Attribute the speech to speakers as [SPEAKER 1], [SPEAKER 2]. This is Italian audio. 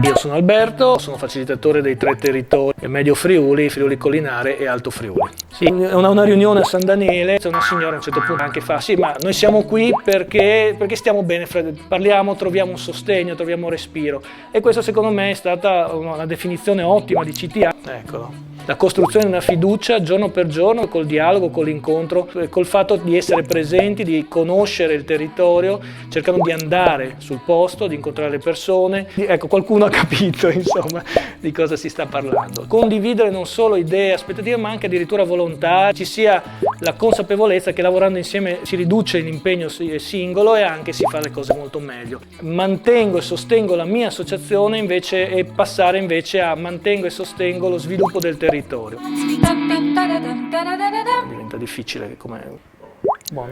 [SPEAKER 1] Io sono Alberto, sono facilitatore dei 3 territori, Medio Friuli, Friuli Collinare e Alto Friuli. Sì, è una riunione a San Daniele, c'è una signora a un certo punto anche fa: sì, ma noi siamo qui perché stiamo bene, parliamo, troviamo un sostegno, troviamo respiro. E questo secondo me è stata una definizione ottima di CTA. Eccolo. La costruzione di una fiducia giorno per giorno, col dialogo, con l'incontro, col fatto di essere presenti, di conoscere il territorio, cercando di andare sul posto, di incontrare le persone. Ecco, qualcuno ha capito, insomma, di cosa si sta parlando. Condividere non solo idee, aspettative, ma anche addirittura volontà, ci sia la consapevolezza che lavorando insieme si riduce l'impegno singolo e anche si fa le cose molto meglio. Mantengo e sostengo la mia associazione invece e passare invece a mantengo e sostengo lo sviluppo del territorio. Diventa difficile come... Buono.